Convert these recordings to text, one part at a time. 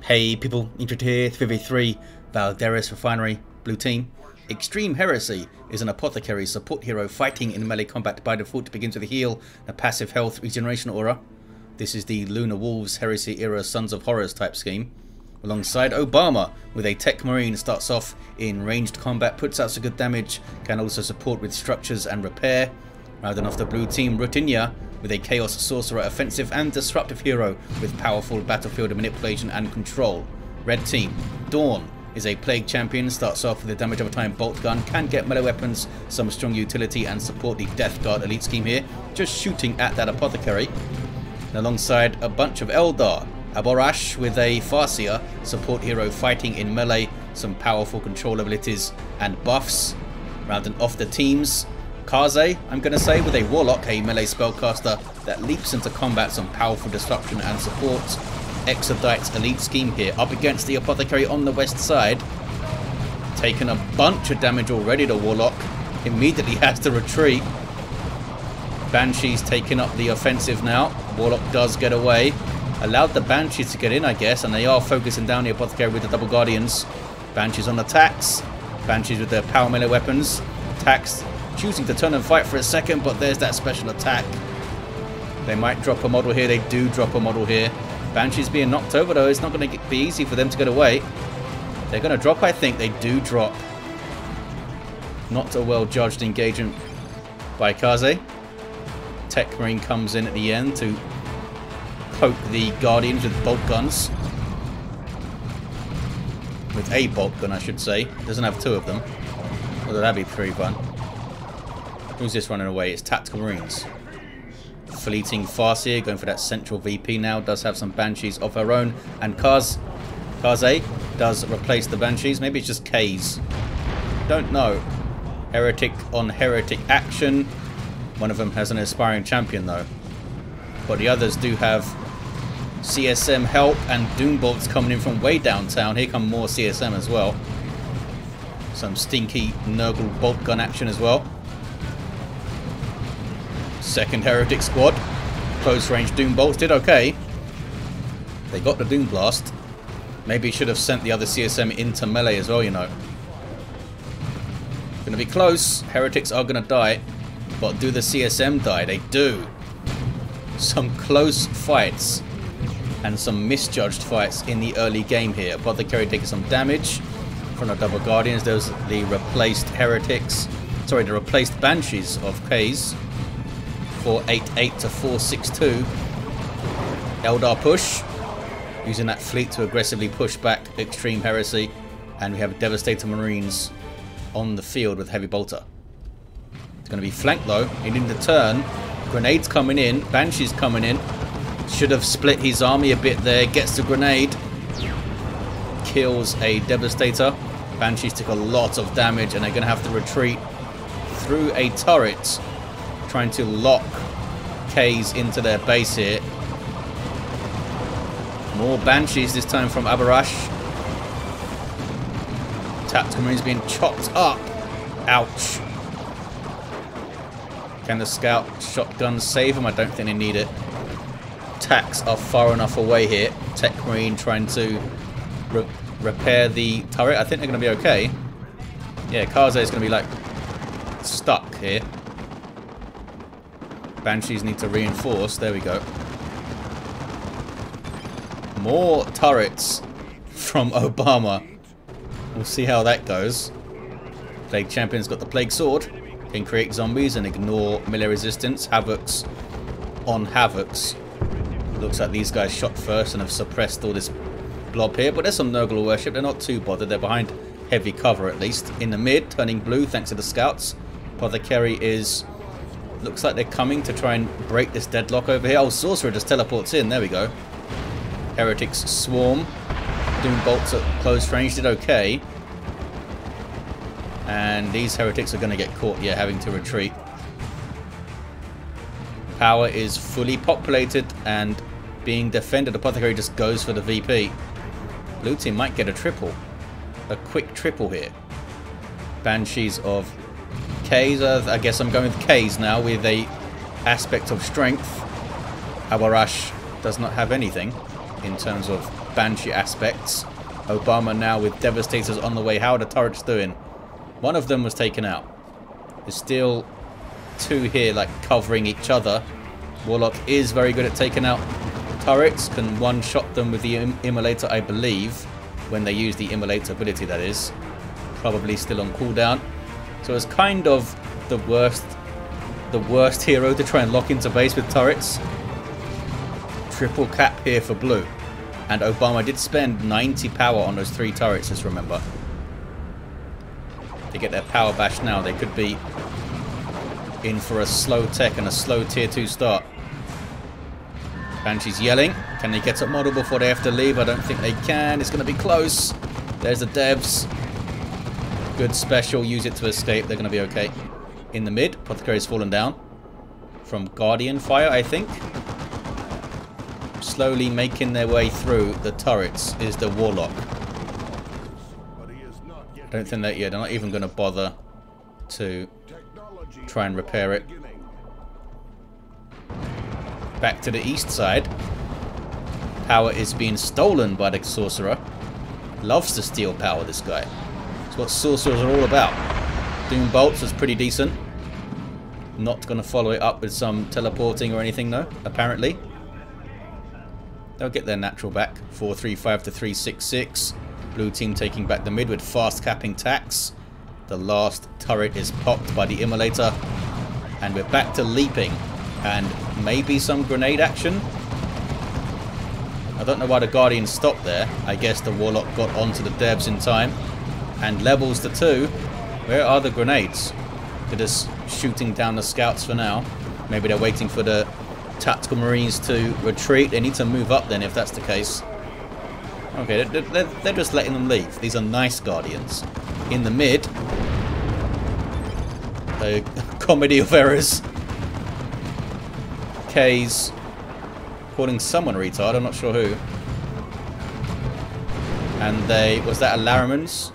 Hey people, Intro here, 3v3, Valderis Refinery, blue team. Extreme Heresy is an Apothecary support hero fighting in melee combat by default. Begins with a heal, a passive health regeneration aura. This is the Lunar Wolves Heresy era Sons of Horrors type scheme. Alongside Obama with a Techmarine, starts off in ranged combat, puts out some good damage, can also support with structures and repair. Rounding off the blue team, 0rutyna0 with a Chaos Sorcerer, offensive and disruptive hero with powerful battlefield manipulation and control. Red team, Dorn is a Plague Champion, starts off with a damage over time bolt gun, can get melee weapons, some strong utility and support the Death Guard elite scheme here, just shooting at that Apothecary. And alongside a bunch of Eldar, Abhorash with a Farseer, support hero fighting in melee, some powerful control abilities and buffs. Rounding off the teams, Kaze, I'm going to say, with a Warlock, a melee spellcaster that leaps into combat, some powerful disruption and support. Exodite's elite scheme here, up against the Apothecary on the west side. Taken a bunch of damage already to Warlock, immediately has to retreat. Banshee's taking up the offensive now, Warlock does get away. Allowed the Banshees to get in, I guess, and they are focusing down the Apothecary with the double guardians. Banshees on attacks, Banshees with their power melee weapons. Attacks, choosing to turn and fight for a second, but there's that special attack. They might drop a model here, they do drop a model here. Banshees being knocked over though, it's not going to be easy for them to get away. They're going to drop, I think, they do drop. Not a well judged engagement by Kaze. Techmarine comes in at the end to poke the Guardians with bolt guns. With a bolt gun, I should say. Doesn't have two of them. Although that'd be pretty fun. Who's this running away? It's Tactical Marines. Fleeting Farseer, going for that central VP now. Does have some Banshees of her own. And Kaze does replace the Banshees. Maybe it's just Kaze. Don't know. Heretic on heretic action. One of them has an aspiring champion though. But the others do have CSM help and Doom Bolts coming in from way downtown. Here come more CSM as well. Some stinky Nurgle bolt gun action as well. Second Heretic squad. Close range Doom Bolts did okay. They got the Doom Blast. Maybe should have sent the other CSM into melee as well, you know. Gonna be close. Heretics are gonna die. But do the CSM die? They do. Some close fights. And some misjudged fights in the early game here. Apothecary taking some damage from the double guardians. Those are the replaced heretics. Sorry, the replaced Banshees of Kaze. 488 to 462. Eldar push. Using that fleet to aggressively push back Extreme Heresy. And we have Devastator Marines on the field with Heavy Bolter. It's going to be flanked though. Needing to turn. Grenades coming in. Banshees coming in. Should have split his army a bit there. Gets the grenade. Kills a Devastator. Banshees took a lot of damage and they're going to have to retreat through a turret. Trying to lock Kaze into their base here. More Banshees this time from Abhorash. Tactical Marines being chopped up. Ouch. Can the scout shotgun save them? I don't think they need it. Attacks are far enough away here. Techmarine trying to repair the turret. I think they're going to be okay. Yeah, Kaze is going to be like stuck here. Banshees need to reinforce. There we go. More turrets from Obama. We'll see how that goes. Plague Champion's got the Plague Sword. Can create zombies and ignore melee resistance. Havocs on Havocs. Looks like these guys shot first and have suppressed all this blob here. But there's some Nurgle worship. They're not too bothered. They're behind heavy cover at least. In the mid, turning blue thanks to the scouts. Apothecary is... Looks like they're coming to try and break this deadlock over here. Oh, Sorcerer just teleports in. There we go. Heretics swarm. Doom Bolts at close range did okay. And these heretics are going to get caught, yeah, having to retreat. Power is fully populated and being defended. Apothecary just goes for the VP. Blue team might get a triple. A quick triple here. Banshees of Kaze. I guess I'm going with Kaze now with a aspect of strength. Abhorash does not have anything in terms of Banshee aspects. Obama now with Devastators on the way. How are the turrets doing? One of them was taken out. There's still two here, like, covering each other. Warlock is very good at taking out turrets. Can one-shot them with the Immolator, I believe. When they use the Immolator ability, that is. Probably still on cooldown. So it's kind of the worst hero to try and lock into base with turrets. Triple cap here for blue. And Obama did spend 90 power on those 3 turrets, just remember. To get their power bash now, they could be in for a slow tech and a slow tier 2 start. Banshee's yelling. Can they get up model before they have to leave? I don't think they can. It's going to be close. There's the devs. Good special. Use it to escape. They're going to be okay. In the mid, Apothecary's fallen down. From Guardian Fire, I think. Slowly making their way through the turrets is the Warlock. I don't think that, yeah, they're not even going to bother to try and repair it. Back to the east side. Power is being stolen by the Sorcerer. Loves to steal power, this guy. It's what Sorcerers are all about. Doom Bolts was pretty decent. Not going to follow it up with some teleporting or anything, though, apparently. They'll get their natural back. 435 to 366. Blue team taking back the mid with fast capping tax. The last turret is popped by the Immolator. And we're back to leaping. And maybe some grenade action. I don't know why the Guardian stopped there. I guess the Warlock got onto the devs in time. And levels the 2. Where are the grenades? They're just shooting down the scouts for now. Maybe they're waiting for the tactical marines to retreat. They need to move up then if that's the case. Okay, they're just letting them leave. These are nice Guardians. In the mid, a comedy of errors. Kaze calling someone a retard, I'm not sure who. And they, was that a Laramans?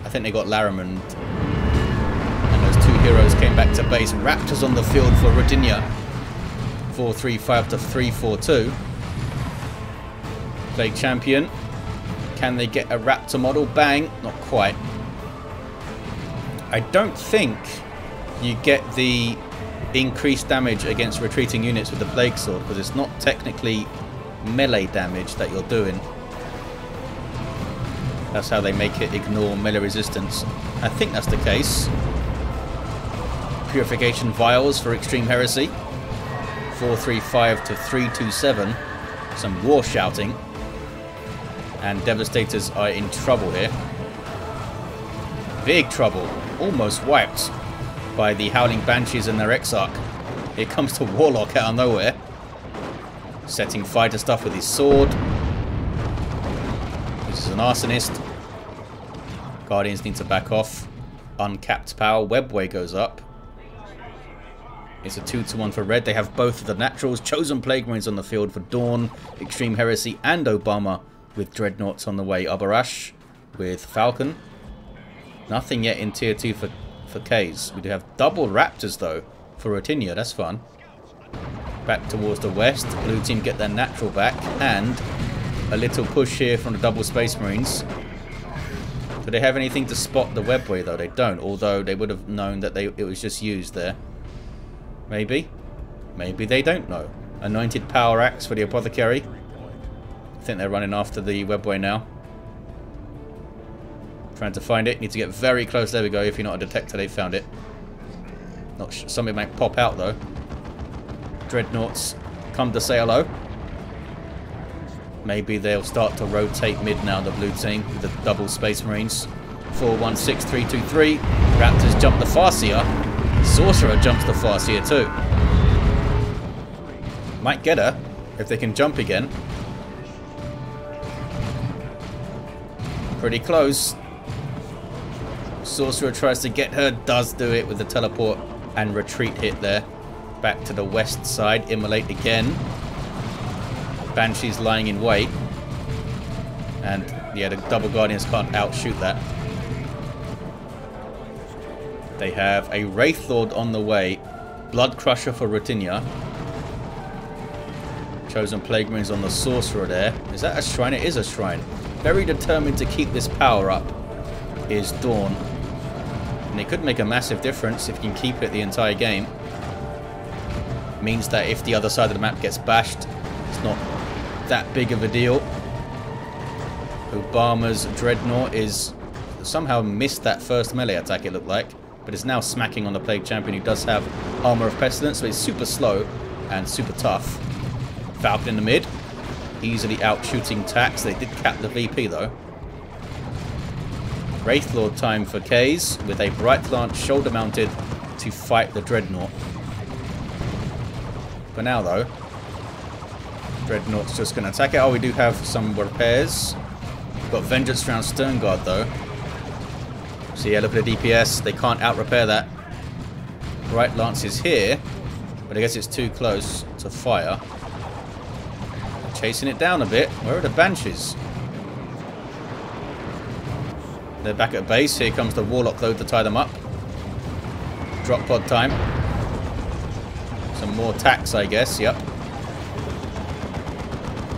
I think they got Laraman. And those 2 heroes came back to base. Raptors on the field for 0rutyna0. 435 to 342. Plague Champion. Can they get a Raptor model? Bang. Not quite. I don't think you get the increased damage against retreating units with the Plague Sword, because it's not technically melee damage that you're doing. That's how they make it ignore melee resistance. I think that's the case. Purification Vials for ExtremeHeresy. 435 to 327. Some war shouting. And Devastators are in trouble here. Big trouble. Almost wiped by the Howling Banshees and their Exarch. Here comes the Warlock out of nowhere. Setting fire to stuff with his sword. This is an arsonist. Guardians need to back off. Uncapped power. Webway goes up. It's a 2-1 for red. They have both of the naturals. Chosen Plague Marines on the field for Dorn, ExtremeHeresy, and Obama with Dreadnoughts on the way. Abhorash with Falcon. Nothing yet in tier 2 for Kaze. We do have double Raptors though for 0rutyna0. That's fun. Back towards the west. Blue team get their natural back. And a little push here from the double Space Marines. Do they have anything to spot the webway though? They don't. Although they would have known that it was just used there. Maybe. Maybe they don't know. Anointed Power Axe for the Apothecary. I think they're running after the webway now. Trying to find it. Need to get very close. There we go. If you're not a detector, they found it. Not sure. Something might pop out though. Dreadnoughts come to say hello. Maybe they'll start to rotate mid now, the blue team, with the double Space Marines. 4-1-6-3-2-3. Raptors jump the Farseer. Sorcerer jumps the Farseer too. Might get her if they can jump again. Pretty close. Sorcerer tries to get her, does do it with the teleport and retreat hit there. Back to the west side, immolate again. Banshee's lying in wait. And yeah, the double Guardians can't outshoot that. They have a Wraith Lord on the way. Blood Crusher for 0rutyna0. Chosen Plague Marines on the Sorcerer there. Is that a shrine? It is a shrine. Very determined to keep this power up is Dorn. And it could make a massive difference if you can keep it the entire game. Means that if the other side of the map gets bashed, it's not that big of a deal. Obama's Dreadnought is somehow missed that first melee attack, it looked like. But it's now smacking on the Plague Champion, who does have Armor of Pestilence, so it's super slow and super tough. Falcon in the mid, easily out shooting Tax. They did cap the VP though. Wraithlord time for Kaze with a Bright Lance shoulder mounted to fight the Dreadnought. For now though, Dreadnought's just going to attack it. Oh, we do have some repairs. We've got Vengeance Round Stern Guard though. So yeah, look at the DPS. They can't out-repair that. Bright Lance is here, but I guess it's too close to fire. Chasing it down a bit. Where are the Banshees? They're back at base. Here comes the Warlock though to tie them up. Drop pod time. Some more Tax, I guess. Yep.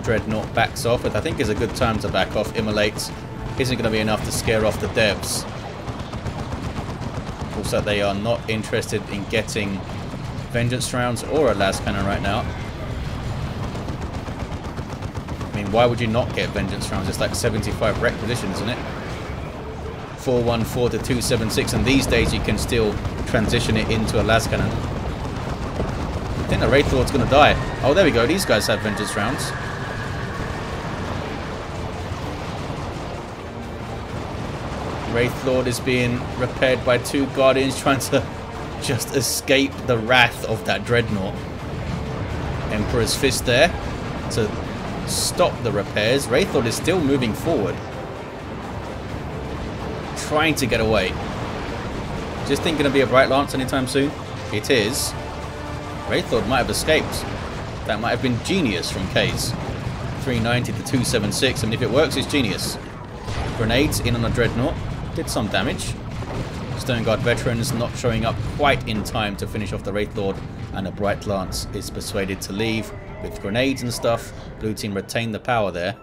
Dreadnought backs off, but I think is a good time to back off. Immolate isn't going to be enough to scare off the devs. Also, they are not interested in getting Vengeance Rounds or a Las Cannon right now. I mean, why would you not get Vengeance Rounds? It's like 75 rec position, isn't it? 414 to 276, and these days you can still transition it into a Las Cannon. I think the Wraithlord's going to die. Oh, there we go. These guys have Vengeance Rounds. Wraithlord is being repaired by two Guardians trying to just escape the wrath of that Dreadnought. Emperor's Fist there to stop the repairs. Wraithlord is still moving forward, trying to get away. Just think going to be a Bright Lance anytime soon? It is. Wraithlord might have escaped. That might have been genius from Kaze. 390 to 276, and if it works, it's genius. Grenades in on a Dreadnought. Did some damage. Stone Guard veterans not showing up quite in time to finish off the Wraithlord, and a Bright Lance is persuaded to leave with grenades and stuff. Blue team retain the power there.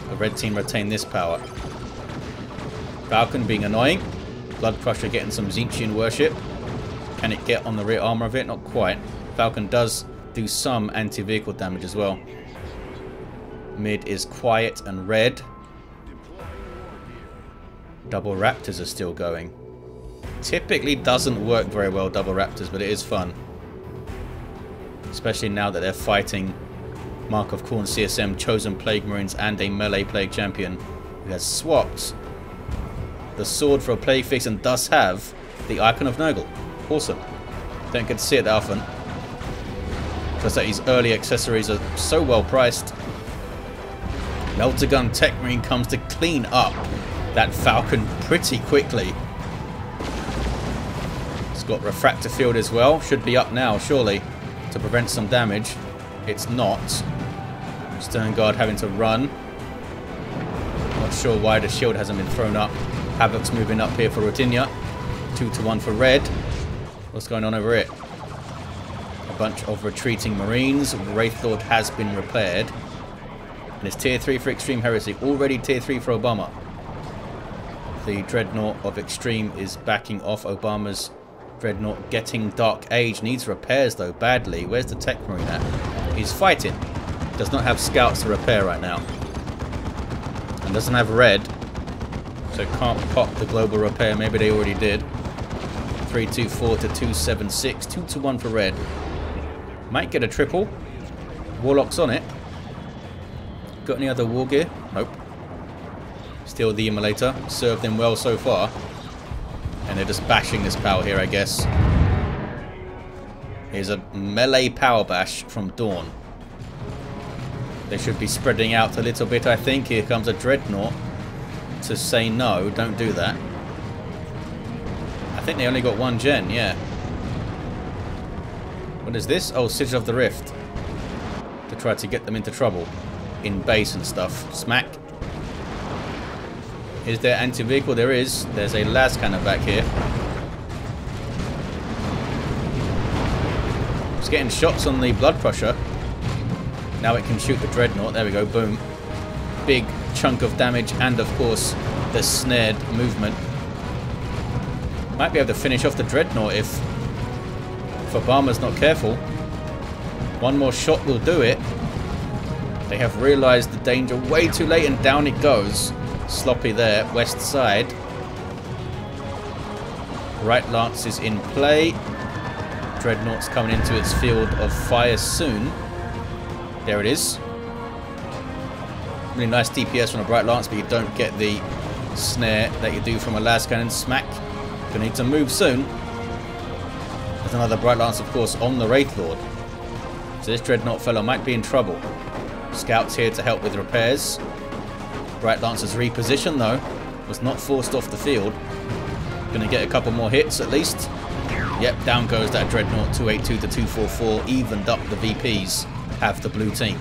The red team retain this power. Falcon being annoying. Blood Crusher getting some Tzeentchian worship. Can it get on the rear armor of it? Not quite. Falcon does do some anti-vehicle damage as well. Mid is quiet and red. Double Raptors are still going. Typically doesn't work very well, double Raptors, but it is fun. Especially now that they're fighting Mark of Khorne CSM, Chosen Plague Marines, and a melee Plague Champion who has swapped the sword for a Plague Fix and does have the Icon of Nurgle. Awesome. Don't get to see it that often. Just that his early accessories are so well priced. Melter Gun Techmarine comes to clean up that Falcon pretty quickly. It's got Refractor Field as well. Should be up now, surely, to prevent some damage. It's not. Stern Guard having to run. Not sure why the shield hasn't been thrown up. Havoc's moving up here for 0rutyna. 2-1 for red. What's going on over it? A bunch of retreating Marines. Wraithlord has been repaired. And it's tier 3 for Extreme Heresy. Already tier 3 for Obama. The Dreadnought of Extreme is backing off. Obama's Dreadnought getting Dark Age. Needs repairs though, badly. Where's the Techmarine at? He's fighting. Does not have scouts to repair right now. And doesn't have red. So can't pop the global repair. Maybe they already did. 324 to 276. 2-1 for red. Might get a triple. Warlock's on it. Got any other war gear? Nope. Still the Immolator. Served them well so far. And they're just bashing this power here, I guess. Here's a melee power bash from Dorn. They should be spreading out a little bit, I think. Here comes a Dreadnought to say no, don't do that. I think they only got one gen, yeah. What is this? Oh, Sigil of the Rift. To try to get them into trouble. In base and stuff. Smack. Is there anti-vehicle? There is. There's a las cannon back here. Just getting shots on the Blood Crusher. Now it can shoot the Dreadnought. There we go, boom. Big chunk of damage, and of course the snared movement. Might be able to finish off the Dreadnought if Obama's not careful. One more shot will do it. They have realised the danger way too late, and down it goes. Sloppy there, west side. Right Lance is in play. Dreadnought's coming into its field of fire soon. There it is. Really nice DPS from a Bright Lance, but you don't get the snare that you do from a las cannon. Smack. Gonna need to move soon. There's another Bright Lance, of course, on the Wraith Lord. So this Dreadnought fellow might be in trouble. Scouts here to help with repairs. Bright Lance's reposition, though, was not forced off the field. Gonna get a couple more hits at least. Yep, down goes that Dreadnought. 282 to 244, evened up the VPs. Have the blue team.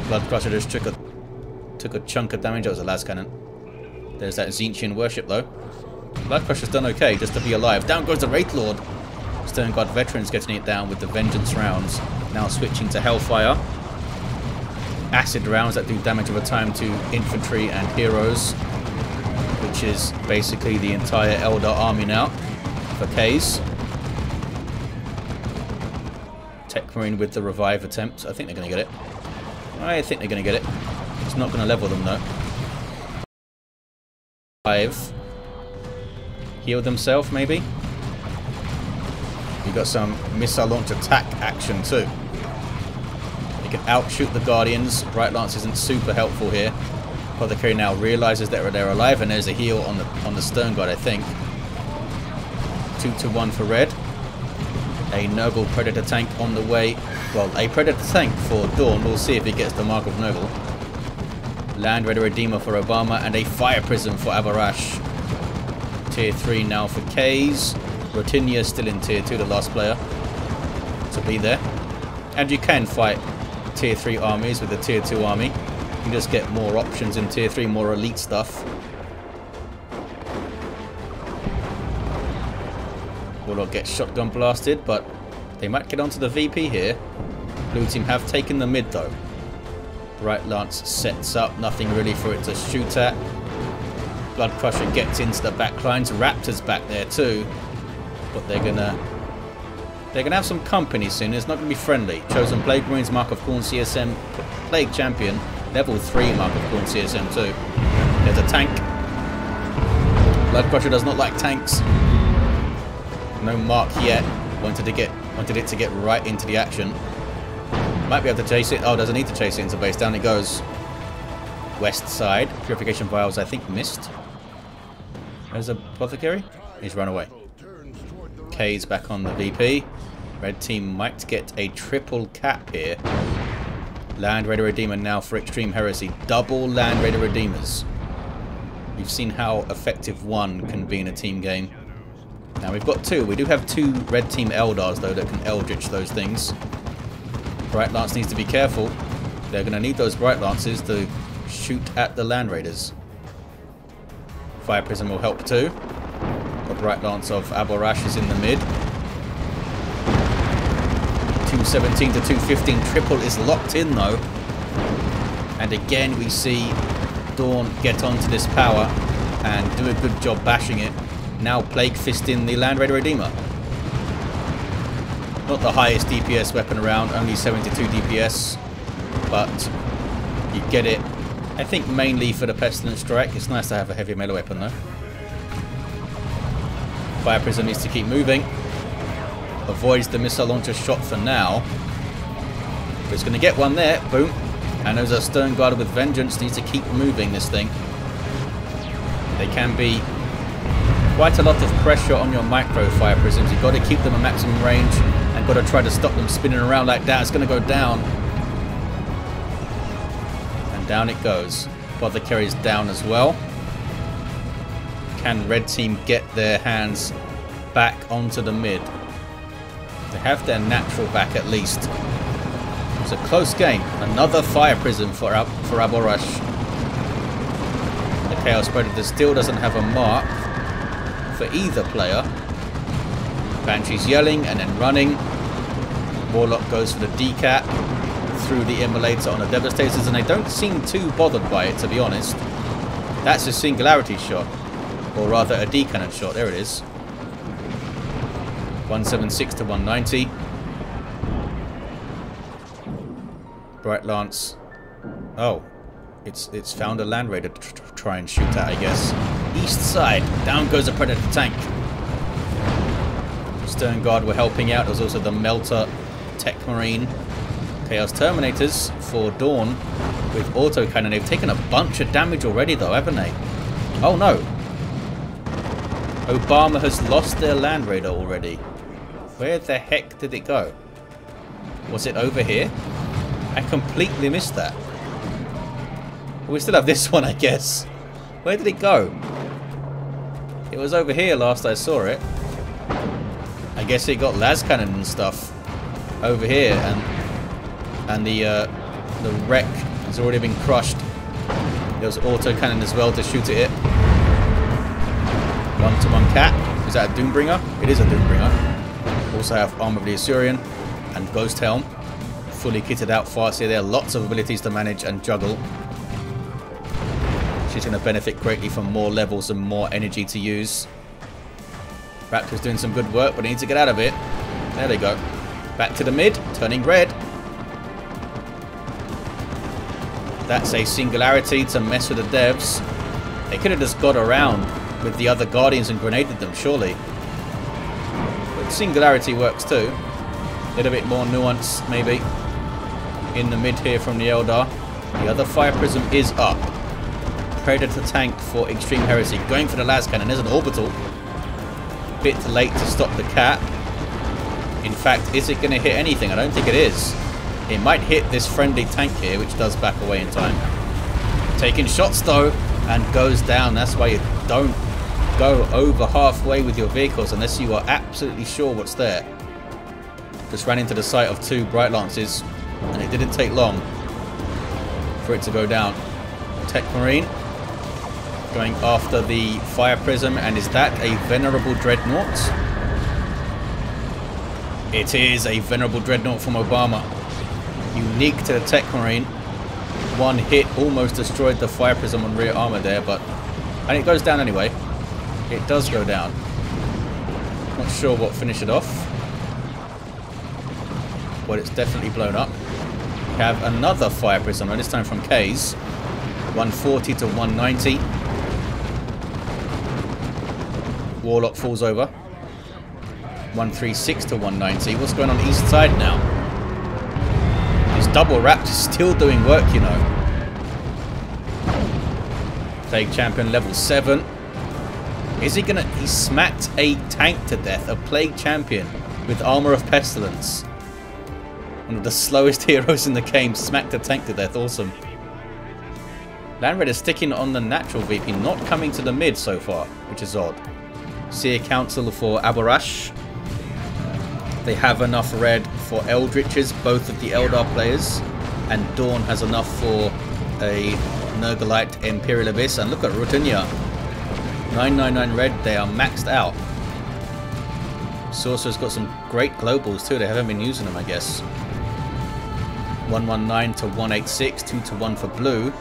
Bloodcrusher just took a chunk of damage. That was a las cannon. There's that Tzeentchian worship though. Bloodcrusher's done okay just to be alive. Down goes the Wraith Lord. Stern Guard veterans getting it down with the Vengeance rounds. Now switching to Hellfire. Acid rounds that do damage over time to infantry and heroes, which is basically the entire Eldar army now for Kaze. Techmarine with the revive attempt. I think they're going to get it. I think they're going to get it. It's not going to level them though. 5. Heal themselves maybe. You've got some missile launch attack action too. You can outshoot the Guardians. Bright Lance isn't super helpful here. Apothecary now realizes that they're alive, and there's a heal on the Stern Guard, I think. 2-1 for red. A Nurgle Predator tank on the way. Well, a Predator tank for Dorn. We'll see if he gets the mark of Nurgle. Land Raider Redeemer for Obama, and a Fire Prism for Abhorash. Tier 3 now for Kaze. 0rutyna0 still in Tier 2, the last player to be there. And you can fight Tier 3 armies with the Tier 2 army. You can just get more options in Tier 3, more elite stuff. Warlock gets shotgun blasted, but they might get onto the VP here. Blue team have taken the mid though. Bright Lance sets up, nothing really for it to shoot at. Bloodcrusher gets into the back lines. Raptor's back there too, but they're gonna have some company soon. It's not gonna be friendly. Chosen Plague Marines, Mark of Khorne CSM, Plague Champion, level 3 Mark of Khorne CSM too. There's a tank. Bloodcrusher does not like tanks. No mark yet. Wanted it to get right into the action. Might be able to chase it. Oh, doesn't need to chase it into base. Down it goes. West side. Purification vials, I think, missed. There's Apothecary. He's run away. Kaze back on the VP. Red team might get a triple cap here. Land Raider Redeemer now for ExtremeHeresy. Double Land Raider Redeemers. We've seen how effective one can be in a team game. Now we've got 2. We do have 2 red team Eldars though that can Eldritch those things. Bright Lance needs to be careful. They're going to need those Bright Lances to shoot at the Land Raiders. Fire Prism will help too. The Bright Lance of Abhorash is in the mid. 217 to 215. Triple is locked in though. And again we see Dorn get onto this power and do a good job bashing it. Now Plague Fist in the Land Raider Redeemer. Not the highest DPS weapon around, only 72 DPS, but you get it, I think, mainly for the Pestilent Strike. It's nice to have a heavy melee weapon though. Fire Prism needs to keep moving. Avoids the missile launcher shot for now. But it's going to get one there, boom. And there's a Stern Guard with Vengeance, needs to keep moving this thing. They can be quite a lot of pressure on your micro Fire Prisms. You've got to keep them at maximum range and got to try to stop them spinning around like that. It's going to go down. And down it goes. Apothecary's down as well. Can Red Team get their hands back onto the mid? They have their natural back at least. It's a close game. Another Fire Prism for Abhorash. The Chaos Predator still doesn't have a mark for either player. Banshee's yelling and then running. Warlock goes for the decap through the immolator on the Devastators, and they don't seem too bothered by it, to be honest. That's a singularity shot, or rather a D-cannon shot. There it is. 176 to 190. Bright Lance. Oh, it's found a Land Raider to try and shoot at, I guess. East side. Down goes a Predator tank. Stern Guard were helping out. There was also the Melter Techmarine. Chaos Terminators for Dorn with autocannon. They've taken a bunch of damage already though, haven't they? Oh no. Obama has lost their Land Raider already. Where the heck did it go? Was it over here? I completely missed that. We still have this one, I guess. Where did it go? It was over here last I saw it. I guess it got las cannon and stuff over here, and the wreck has already been crushed. There was autocannon as well to shoot at it. 1-to-1 cat. Is that a Doombringer? It is a Doombringer. Also have Armor of the Assyrian and Ghost Helm. Fully kitted out Farseer there. Lots of abilities to manage and juggle. She's going to benefit greatly from more levels and more energy to use. Raptor's doing some good work, but he needs to get out of it. There they go. Back to the mid, turning red. That's a singularity to mess with the devs. They could have just got around with the other Guardians and grenaded them, surely. But singularity works too. A little bit more nuance, maybe, in the mid here from the Eldar. The other Fire Prism is up. Predator tank for Extreme Heresy. Going for the las cannon. There's an orbital. Bit late to stop the cat. In fact, is it going to hit anything? I don't think it is. It might hit this friendly tank here, which does back away in time. Taking shots though, and goes down. That's why you don't go over halfway with your vehicles unless you are absolutely sure what's there. Just ran into the sight of 2 Bright Lances, and it didn't take long for it to go down. Techmarine going after the Fire Prism, and is that a Venerable Dreadnought? It is a Venerable Dreadnought from Obama. Unique to the Techmarine. One hit almost destroyed the Fire Prism on rear armor there, and it goes down anyway. It does go down. Not sure what finished it off, but it's definitely blown up. We have another Fire Prism, and this time from Kaze. 140 to 190. Warlock falls over. 136 to 190. What's going on the east side now? His double wrap is still doing work, you know. Plague Champion level 7. Is he gonna... He smacked a tank to death. A Plague Champion with Armor of Pestilence. One of the slowest heroes in the game. Smacked a tank to death. Awesome. Land Raider sticking on the natural VP. Not coming to the mid so far, which is odd. Seer Council for Abhorash. They have enough red for Eldritches, both of the Eldar players. And Dorn has enough for a Nurglite Imperial Abyss. And look at 0rutyna0. 999 red, they are maxed out. Sorcerer's got some great globals too. They haven't been using them, I guess. 119 to 186, 2 to 1 for blue.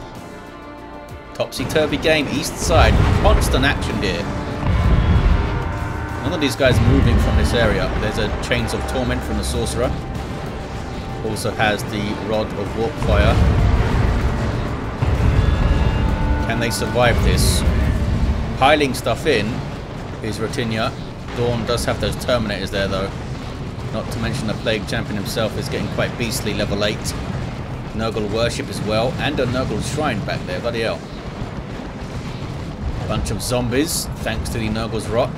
Topsy-turvy game, east side. Constant action here. None of these guys moving from this area. There's a Chains of Torment from the Sorcerer. Also has the Rod of Warpfire. Can they survive this? Piling stuff in is 0rutyna0. Dorn does have those Terminators there though. Not to mention the Plague Champion himself is getting quite beastly, level 8. Nurgle Worship as well, and a Nurgle Shrine back there, bloody hell. Bunch of zombies, thanks to the Nurgle's Rot.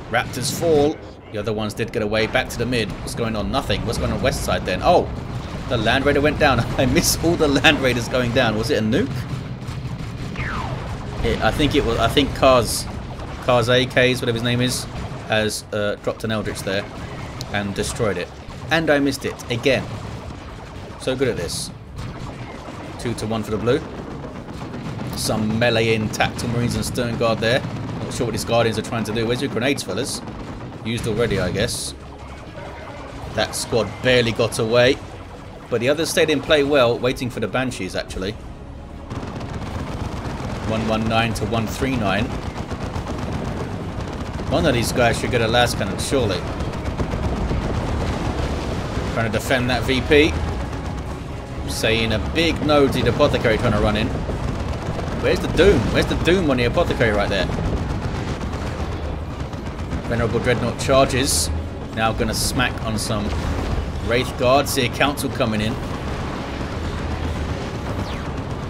Raptors fall. The other ones did get away. Back to the mid. What's going on? Nothing. What's going on west side then? Oh, the Land Raider went down. I missed all the Land Raiders going down. Was it a nuke? I think it was. I think Kaze, whatever his name is, has dropped an Eldritch there and destroyed it. And I missed it again. So good at this. 2 to 1 for the blue. Some melee in Tactical Marines and Stern Guard there. Not sure what these Guardians are trying to do. Where's your grenades, fellas? Used already, I guess. That squad barely got away. But the others stayed in play well, waiting for the Banshees actually. 119 to 139. One of these guys should get a last cannon, surely. Trying to defend that VP. Saying a big no to the Apothecary trying to run in. Where's the Doom? Where's the Doom on the Apothecary right there? Venerable Dreadnought charges. Now going to smack on some Wraith Guards. See a Council coming in.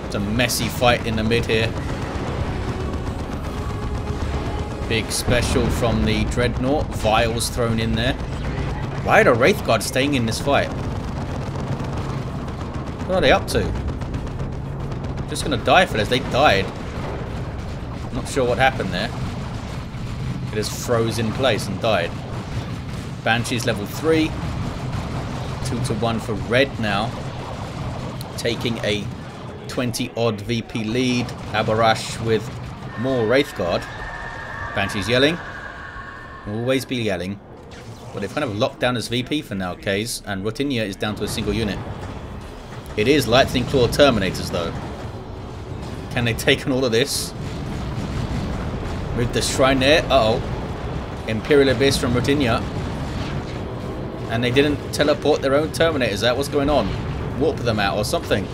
It's a messy fight in the mid here. Big special from the Dreadnought. Vials thrown in there. Why are the Wraith Guards staying in this fight? What are they up to? Just going to die for this. They died. Not sure what happened there. It just froze in place and died. Banshees level 3. 2 to 1 for red now. Taking a 20-odd VP lead. Abhorash with more Wraith Guard. Banshees yelling. Always be yelling. But they've kind of locked down his VP for now, Kaze. And 0rutyna is down to a single unit. It is Lightning Claw Terminators, though. Can they take on all of this? Move the Shrine there. Uh-oh. Imperial Abyss from 0rutyna. And they didn't teleport their own Terminators out. What's going on? Warp them out or something.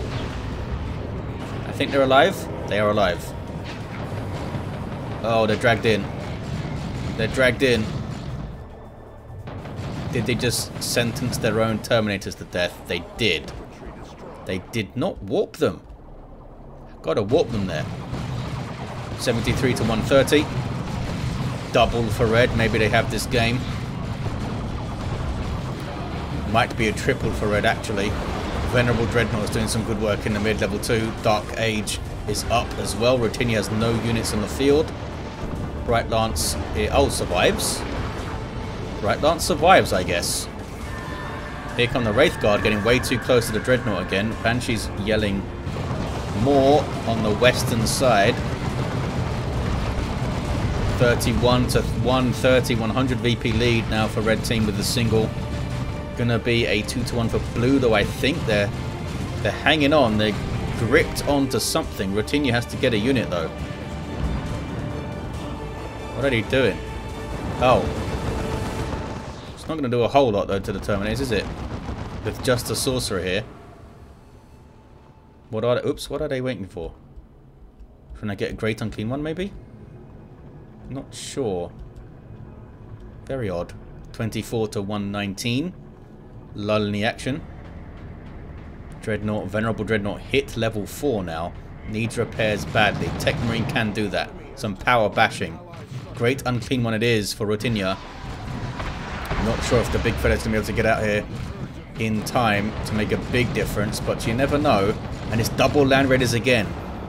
I think they're alive. They are alive. Oh, they're dragged in. They're dragged in. Did they just sentence their own Terminators to death? They did. They did not warp them. Gotta warp them there. 73 to 130. Double for red. Maybe they have this game. Might be a triple for red, actually. Venerable Dreadnought is doing some good work in the mid. Level 2. Dark Age is up as well. 0rutyna has no units on the field. Right Lance, oh, survives. Right Lance survives, I guess. Here come the Wraith Guard, getting way too close to the Dreadnought again. Banshee's yelling more on the western side. 31 to 130, 100 VP lead now for red team with the single. Gonna be a 2 to 1 for blue, though I think they're hanging on. They're gripped onto something. 0rutyna has to get a unit though. What are they doing? Oh. It's not going to do a whole lot though to the Terminators, is it? With just a Sorcerer here. What are they? Oops, what are they waiting for? Trying to get a Great Unclean One maybe? Not sure. Very odd. 24 to 119. Lull in the action. Dreadnought, Venerable Dreadnought hit level 4 now. Needs repairs badly. Techmarine can do that. Some power bashing. Great Unclean One it is for 0rutyna. Not sure if the big fella's going to be able to get out here in time to make a big difference, but you never know. And it's double Land Raiders again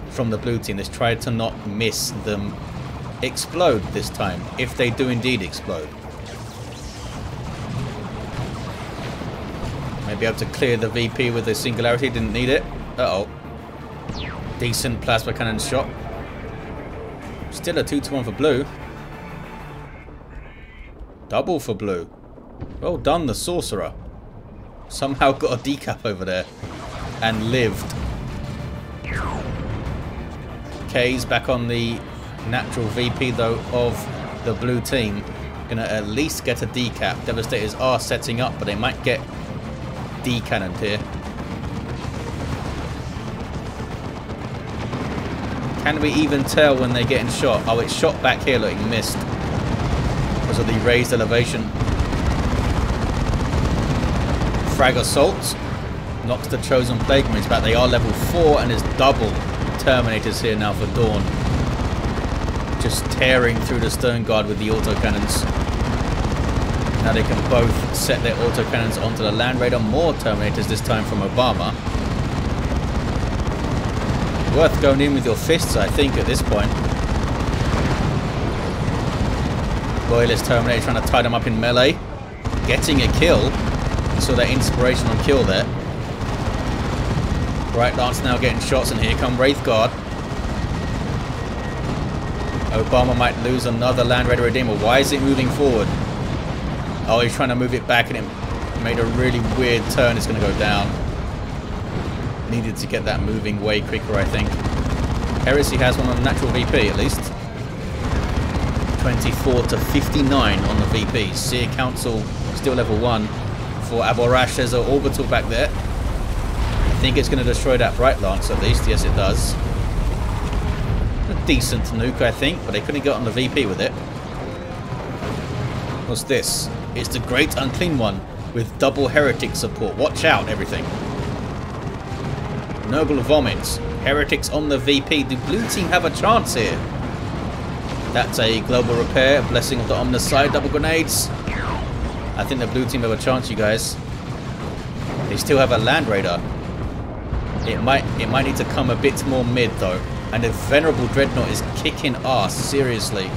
from the blue team. Let's try to not miss them explode this time, if they do indeed explode. Maybe able to clear the VP with a Singularity, didn't need it. Uh-oh. Decent plasma cannon shot. Still a 2 to 1 for blue. Double for blue. Well done, the Sorcerer. Somehow got a decap over there. And lived. Kaze back on the natural VP, though, of the blue team. Gonna at least get a decap. Devastators are setting up, but they might get decannoned here. Can we even tell when they're getting shot? Oh, it's shot back here, look, he missed. Because of the raised elevation. Frag Assault. Knocks the Chosen Plague Marines back. They are level 4 and there's double Terminators here now for Dorn. Just tearing through the Stone Guard with the autocannons. Now they can both set their autocannons onto the Land Raider. More Terminators this time from Obama. Worth going in with your fists, I think, at this point. Loyalist Terminator trying to tie them up in melee. Getting a kill. You saw that inspirational kill there. Right Lance now getting shots, and here come Wraith Guard. Obama might lose another Land Raider Redeemer. Why is it moving forward? Oh, he's trying to move it back, and it Made a really weird turn. It's going to go down. Needed to get that moving way quicker, I think. Heresy has one on natural VP at least. 24 to 59 on the VP. Seer Council still level 1. For Abhorash, there's an orbital back there. I think it's going to destroy that Bright Lance at least. Yes, it does. A decent nuke, I think, but they couldn't get on the VP with it. What's this? It's the Great Unclean One with double heretic support. Watch out, everything. Noble Vomits. Heretics on the VP. Do blue team have a chance here? That's a global repair. Blessing of the Omnis side. Double grenades. I think the blue team have a chance, you guys. They still have a Land Raider. It might need to come a bit more mid though. And the Venerable Dreadnought is kicking ass, seriously.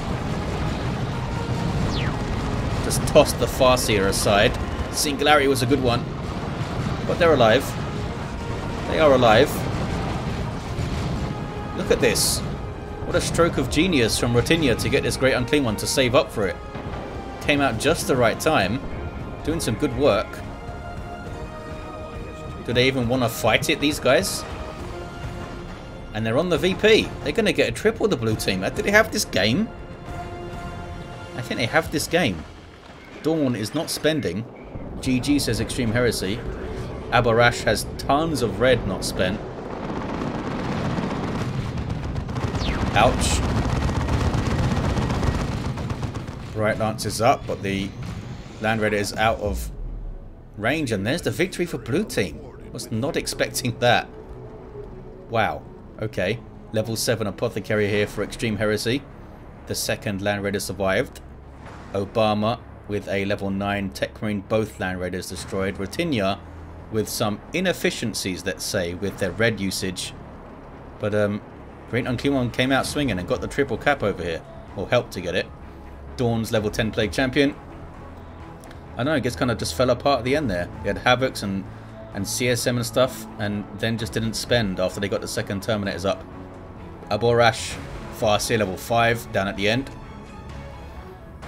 Just toss the Farseer aside. Singularity was a good one. But they're alive. They are alive. Look at this. What a stroke of genius from 0rutyna to get this Great Unclean One to save up for it. Came out just the right time. Doing some good work. Do they even want to fight it, these guys? And they're on the VP. They're going to get a triple, the blue team. Do they have this game? I think they have this game. Dorn is not spending. GG, says ExtremeHeresy. Abhorash has tons of red not spent. Ouch. Right Lance is up, but the Land Raider is out of range. And there's the victory for blue team. Was not expecting that. Wow. Okay. Level 7 Apothecary here for ExtremeHeresy. The second Land Raider survived. Obama with a level 9 Techmarine. Both Land Raiders destroyed. 0rutyna with some inefficiencies, let's say, with their red usage. But Great Unclean One came out swinging and got the triple cap over here. Or helped to get it. Dorn's level 10 Plague Champion. I don't know, it just kind of just fell apart at the end there. They had Havocs and CSM and stuff, and then just didn't spend after they got the second Terminators up. Abhorash, Farseer level 5 down at the end.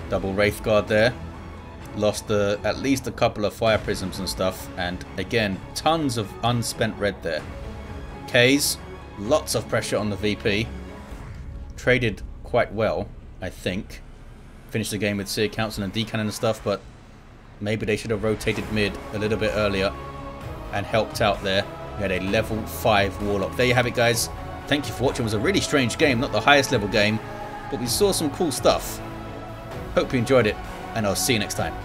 Double Wraith Guard there. Lost at least a couple of Fire Prisms and stuff, and again, tons of unspent red there. Kaze, lots of pressure on the VP. Traded quite well, I think. Finished the game with Seer Council and Decannon and stuff, but maybe they should have rotated mid a little bit earlier and helped out there. We had a level 5 Warlock. There you have it, guys. Thank you for watching. It was a really strange game, not the highest level game, but we saw some cool stuff. Hope you enjoyed it, and I'll see you next time.